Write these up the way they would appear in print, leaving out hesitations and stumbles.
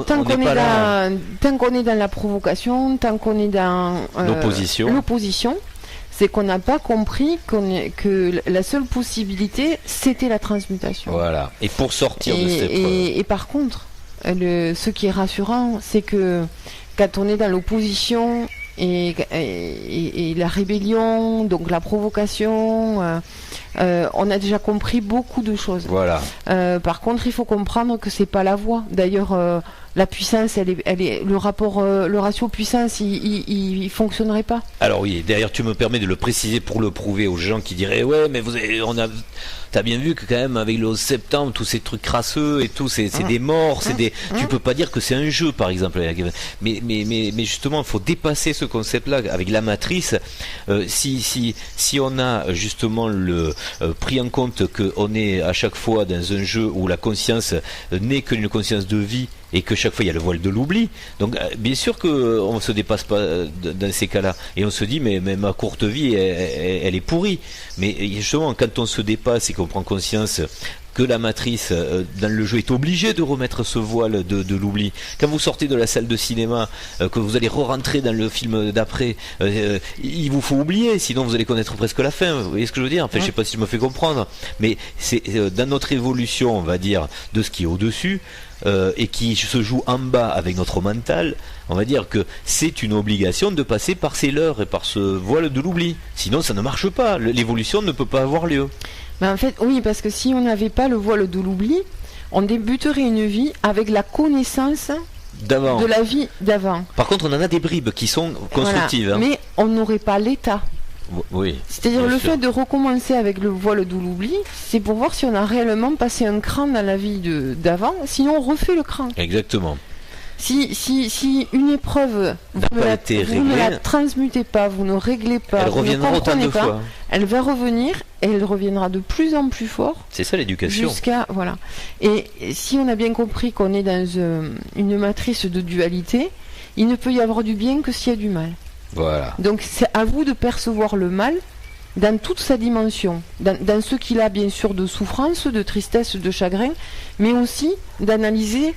tant qu'on est dans la provocation, tant qu'on est dans l'opposition, c'est qu'on n'a pas compris que la seule possibilité, c'était la transmutation. Voilà. Et pour sortir de cette épreuve. Et par contre, ce qui est rassurant, c'est que quand on est dans l'opposition et la rébellion, donc la provocation, on a déjà compris beaucoup de choses. Voilà. Par contre, il faut comprendre que c'est pas la voie. D'ailleurs, la puissance, le ratio puissance, il fonctionnerait pas. Alors oui, d'ailleurs, tu me permets de le préciser pour le prouver aux gens qui diraient ouais, mais t'as bien vu que quand même avec le 11 septembre, tous ces trucs crasseux et tout, c'est des morts, tu peux pas dire que c'est un jeu, par exemple. Mais justement, il faut dépasser ce concept-là avec la matrice. Si on a justement pris en compte qu'on est à chaque fois dans un jeu où la conscience n'est qu'une conscience de vie et que chaque fois il y a le voile de l'oubli, donc bien sûr qu'on ne se dépasse pas dans ces cas-là et on se dit mais ma courte vie elle est pourrie, mais justement quand on se dépasse et qu'on prend conscience que la matrice dans le jeu est obligée de remettre ce voile de l'oubli. Quand vous sortez de la salle de cinéma, que vous allez re-rentrer dans le film d'après, il vous faut oublier, sinon vous allez connaître presque la fin. Vous voyez ce que je veux dire? Enfin, je sais pas si je me fais comprendre, mais c'est dans notre évolution, on va dire, de ce qui est au-dessus, et qui se joue en bas avec notre mental, on va dire que c'est une obligation de passer par ces leurres et par ce voile de l'oubli. Sinon, ça ne marche pas. L'évolution ne peut pas avoir lieu. Ben en fait, oui, parce que si on n'avait pas le voile de l'oubli, on débuterait une vie avec la connaissance de la vie d'avant. Par contre, on en a des bribes qui sont constructives. Voilà. Mais on n'aurait pas l'état. Oui. C'est-à-dire le fait de recommencer avec le voile de l'oubli, c'est pour voir si on a réellement passé un cran dans la vie d'avant, sinon on refait le cran. Exactement. Si une épreuve, vous ne la transmutez pas, vous ne réglez pas, elle reviendra autant de fois. Elle va revenir et elle reviendra de plus en plus fort. C'est ça l'éducation. Voilà. Et si on a bien compris qu'on est dans une matrice de dualité, il ne peut y avoir du bien que s'il y a du mal. Voilà. Donc c'est à vous de percevoir le mal dans toute sa dimension, dans ce qu'il a bien sûr de souffrance, de tristesse, de chagrin, mais aussi d'analyser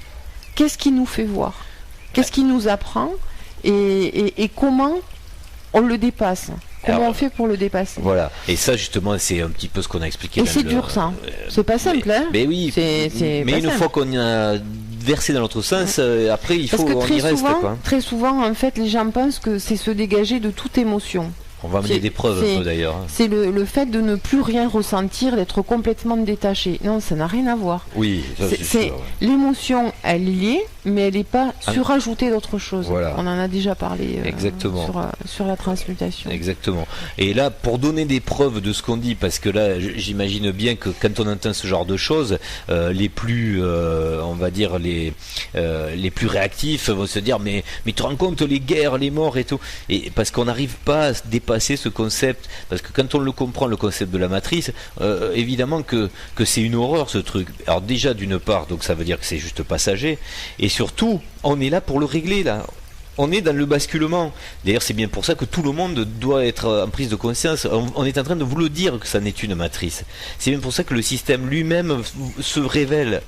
qu'est-ce qui nous fait voir, qu'est-ce qui nous apprend et comment on le dépasse. Comment on fait pour le dépasser? Voilà. Et ça, justement, c'est un petit peu ce qu'on a expliqué. Et c'est dur, ça. C'est pas simple, hein. Mais oui. Mais une fois qu'on a versé dans l'autre sens, après, il faut qu'on y reste, quoi. Très souvent, en fait, les gens pensent que c'est se dégager de toute émotion. On va amener des preuves un peu d'ailleurs. C'est le fait de ne plus rien ressentir, d'être complètement détaché. Non, ça n'a rien à voir. Oui, c'est sûr. L'émotion, elle y est, mais elle n'est pas surajoutée d'autre chose. Voilà. On en a déjà parlé exactement. Sur la transmutation. Exactement. Et là, pour donner des preuves de ce qu'on dit, parce que là, j'imagine bien que quand on entend ce genre de choses, les plus, on va dire, les plus réactifs vont se dire mais tu te rends compte les guerres, les morts et tout. Et parce qu'on n'arrive pas à se dépasser ce concept, parce que quand on le comprend, le concept de la matrice, évidemment que c'est une horreur ce truc. Alors déjà d'une part, donc ça veut dire que c'est juste passager, et surtout on est là pour le régler là. On est dans le basculement. D'ailleurs, c'est bien pour ça que tout le monde doit être en prise de conscience. On est en train de vous le dire que ça n'est une matrice. C'est bien pour ça que le système lui-même se révèle.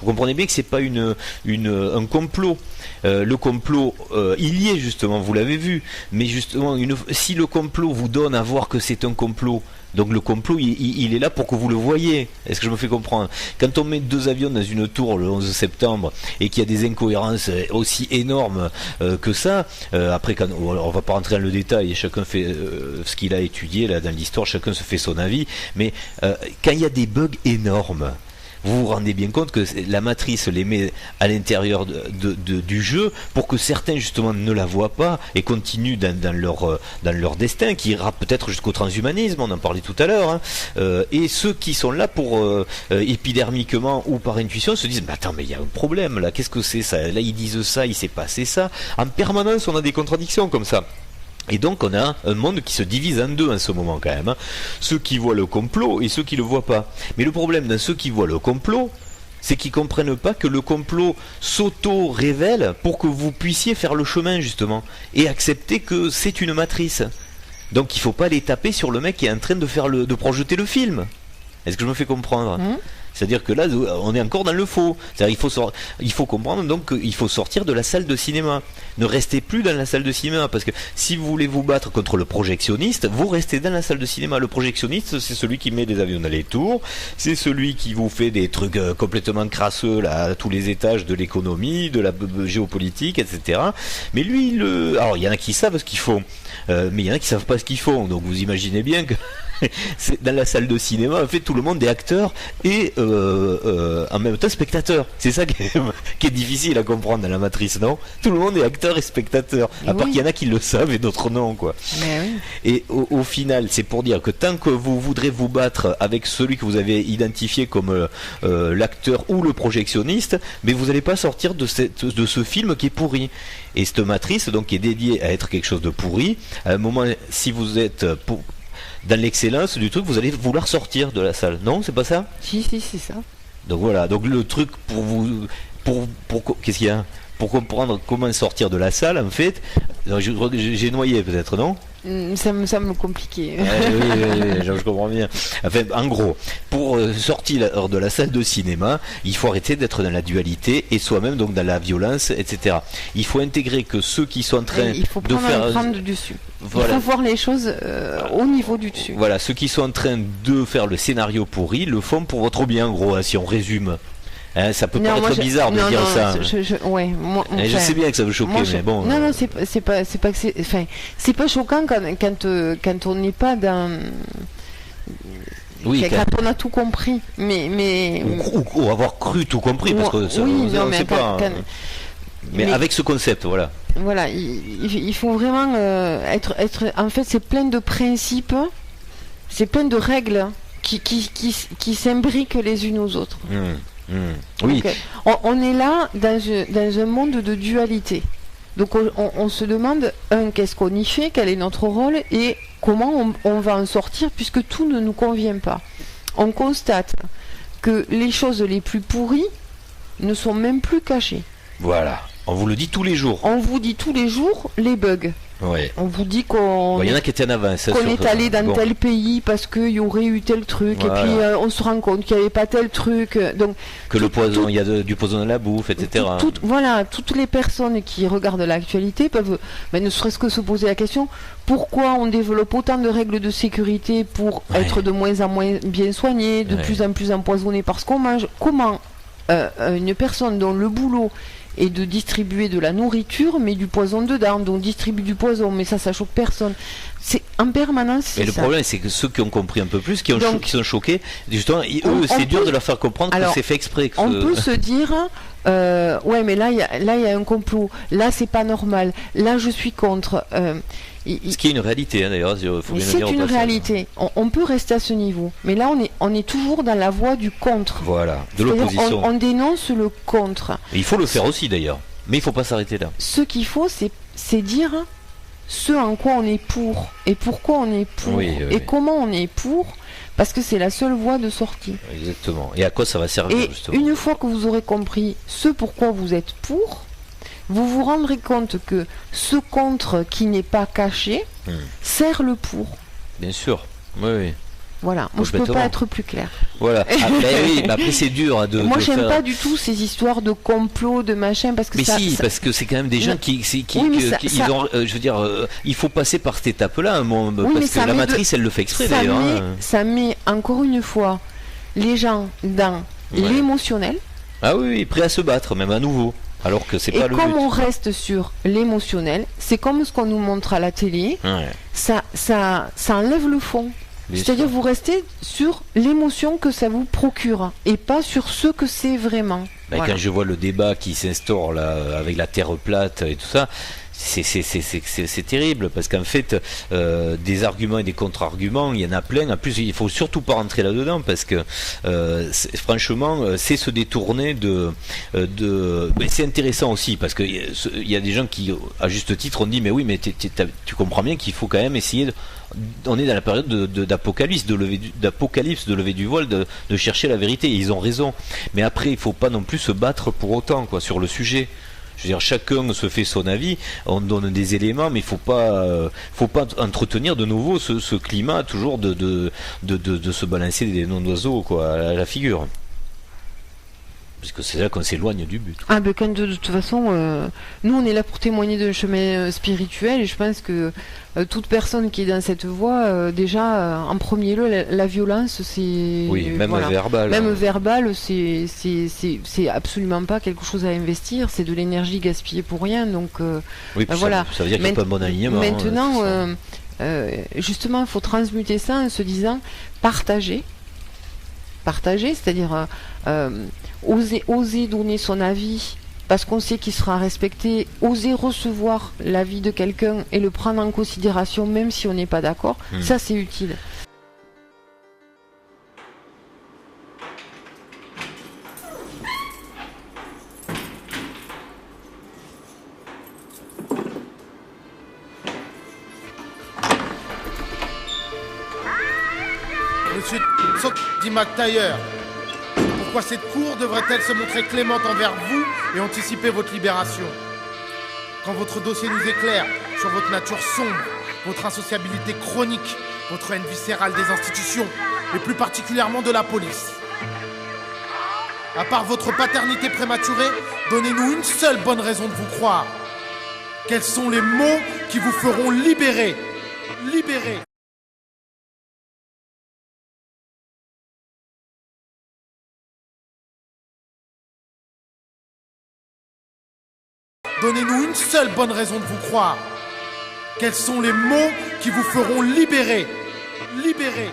Vous comprenez bien que c'est pas un complot. Le complot, il y est justement, vous l'avez vu. Mais justement, si le complot vous donne à voir que c'est un complot, donc le complot, il est là pour que vous le voyez. Est-ce que je me fais comprendre? Quand on met 2 avions dans une tour le 11 septembre et qu'il y a des incohérences aussi énormes que ça, après on va pas rentrer dans le détail, chacun fait ce qu'il a étudié là dans l'histoire, chacun se fait son avis, mais quand il y a des bugs énormes, vous vous rendez bien compte que la matrice les met à l'intérieur du jeu pour que certains justement ne la voient pas et continuent dans leur destin qui ira peut-être jusqu'au transhumanisme, on en parlait tout à l'heure, hein. Et ceux qui sont là pour épidermiquement ou par intuition se disent mais attends, mais il y a un problème là, qu'est-ce que c'est ça, là ils disent ça, il s'est passé ça. En permanence on a des contradictions comme ça. Et donc on a un monde qui se divise en deux en ce moment quand même, hein. Ceux qui voient le complot et ceux qui le voient pas. Mais le problème dans ceux qui voient le complot, c'est qu'ils comprennent pas que le complot s'auto-révèle pour que vous puissiez faire le chemin justement et accepter que c'est une matrice. Donc il faut pas les taper sur le mec qui est en train de projeter le film. Est-ce que je me fais comprendre? C'est-à-dire que là, on est encore dans le faux. C'est-à-dire il faut comprendre donc qu'il faut sortir de la salle de cinéma. Ne restez plus dans la salle de cinéma, parce que si vous voulez vous battre contre le projectionniste, vous restez dans la salle de cinéma. Le projectionniste, c'est celui qui met des avions dans les tours, c'est celui qui vous fait des trucs complètement crasseux là, à tous les étages de l'économie, de la géopolitique, etc. Mais lui, alors il y en a qui savent ce qu'ils font, mais il y en a qui savent pas ce qu'ils font. Donc vous imaginez bien que dans la salle de cinéma, en fait, tout le monde est acteur et en même temps spectateur. C'est ça qui est difficile à comprendre dans la matrice, non? Tout le monde est acteur et spectateur. À part qu'il y en a qui le savent et d'autres non, quoi. Et au final, c'est pour dire que tant que vous voudrez vous battre avec celui que vous avez identifié comme l'acteur ou le projectionniste, mais vous n'allez pas sortir de ce film qui est pourri. Et cette matrice, donc, qui est dédiée à être quelque chose de pourri, à un moment, si vous êtes dans l'excellence du truc, vous allez vouloir sortir de la salle. Non, c'est pas ça? Si, c'est ça. Donc voilà, donc le truc qu'est-ce qu'il y a? Pour comprendre comment sortir de la salle, en fait, j'ai noyé peut-être, non? Ça me semble compliqué. Oui, je comprends bien. Enfin, en gros, pour sortir de la salle de cinéma, il faut arrêter d'être dans la dualité et soi-même donc dans la violence, etc. Il faut intégrer que ceux qui sont en train de prendre du dessus. Voilà. Il faut voir les choses au niveau du dessus. Voilà, ceux qui sont en train de faire le scénario pourri le font pour votre bien, en gros, hein, si on résume. Hein, ça peut paraître bizarre de dire ça. Je sais bien que ça veut choquer, mais bon. Non, c'est pas que c'est pas choquant quand on n'est pas dans. Oui, quand on a tout compris, mais ou avoir cru tout compris, parce que ça, c'est pas. Mais avec ce concept, voilà. Voilà, il faut vraiment être. En fait, c'est plein de principes, c'est plein de règles qui s'imbriquent les unes aux autres. Oui. Donc, on est là dans un monde de dualité. Donc on se demande, qu'est-ce qu'on y fait, quel est notre rôle et comment on va en sortir, puisque tout ne nous convient pas. On constate que les choses les plus pourries ne sont même plus cachées. Voilà, on vous le dit tous les jours. On vous dit tous les jours les bugs. Ouais. On vous dit qu'on y en a qui étaient en avance, qu'on est allé dans tel pays parce qu'il y aurait eu tel truc, voilà. Et puis on se rend compte qu'il n'y avait pas tel truc. Donc, que le poison, il y a du poison dans la bouffe, etc. Voilà, toutes les personnes qui regardent l'actualité peuvent, ne serait-ce que se poser la question, pourquoi on développe autant de règles de sécurité pour être de moins en moins bien soigné, de plus en plus empoisonné par ce qu'on mange. Comment une personne dont le boulot et de distribuer de la nourriture, mais du poison dedans, donc distribue du poison, mais ça choque personne. C'est en permanence. Et le problème, c'est que ceux qui ont compris un peu plus, qui sont choqués, justement, eux, c'est dur de leur faire comprendre que c'est fait exprès. On peut se dire, ouais, mais là, il y a un complot. Là, c'est pas normal. Là, je suis contre. Ce qui est une réalité, hein, d'ailleurs. C'est une réalité. On peut rester à ce niveau. Mais là, on est toujours dans la voie du contre. Voilà, de l'opposition. On dénonce le contre. Et il faut le faire aussi, d'ailleurs. Mais il ne faut pas s'arrêter là. Ce qu'il faut, c'est dire ce en quoi on est pour. Et pourquoi on est pour. Et comment on est pour. Parce que c'est la seule voie de sortie. Exactement. Et à quoi ça va servir, justement. Une fois que vous aurez compris ce pourquoi vous êtes pour, vous vous rendrez compte que ce contre qui n'est pas caché sert le pour. Bien sûr, oui. Voilà, moi je peux pas être plus clair. Voilà, après c'est dur de. Moi j'aime pas du tout ces histoires de complot, de machin, parce que parce que c'est quand même des gens il faut passer par cette étape-là, parce que la matrice elle le fait exprès d'ailleurs. Ça met encore une fois les gens dans l'émotionnel. Ah oui, prêt à se battre, même à nouveau. Alors que c'est pas le but. Et comme on reste sur l'émotionnel, c'est comme ce qu'on nous montre à la télé, ça enlève le fond. C'est-à-dire vous restez sur l'émotion que ça vous procure et pas sur ce que c'est vraiment. Quand je vois le débat qui s'instaure là avec la terre plate et tout ça, c'est terrible parce qu'en fait des arguments et des contre-arguments il y en a plein. En plus il faut surtout pas rentrer là-dedans parce que franchement c'est se détourner mais c'est intéressant aussi parce que il y a des gens qui à juste titre ont dit mais oui mais tu comprends bien qu'il faut quand même essayer on est dans la période d'apocalypse, de lever du voile, de chercher la vérité, et ils ont raison, mais après il faut pas non plus se battre pour autant sur le sujet. Je veux dire, chacun se fait son avis, on donne des éléments, mais il faut pas entretenir de nouveau ce climat toujours de se balancer des noms d'oiseaux quoi à la figure. Parce que c'est là qu'on s'éloigne du but. Ah ben quand de toute façon, nous on est là pour témoigner d'un chemin spirituel et je pense que toute personne qui est dans cette voie, déjà en premier lieu, la violence, c'est... Oui, même verbal. Même verbal, c'est absolument pas quelque chose à investir, c'est de l'énergie gaspillée pour rien, donc oui, voilà. Ça veut dire qu'il n'y a pas de bon alignement. Maintenant, justement, il faut transmuter ça en se disant partager, c'est-à-dire oser donner son avis parce qu'on sait qu'il sera respecté, oser recevoir l'avis de quelqu'un et le prendre en considération même si on n'est pas d'accord, ça c'est utile. Monsieur dit McTayer, pourquoi cette cour devrait-elle se montrer clémente envers vous et anticiper votre libération? Quand votre dossier nous éclaire sur votre nature sombre, votre insociabilité chronique, votre haine viscérale des institutions, et plus particulièrement de la police. À part votre paternité prématurée, donnez-nous une seule bonne raison de vous croire. Quels sont les mots qui vous feront libérer? Libérer. Donnez-nous une seule bonne raison de vous croire. Quels sont les mots qui vous feront libérer? Libérer.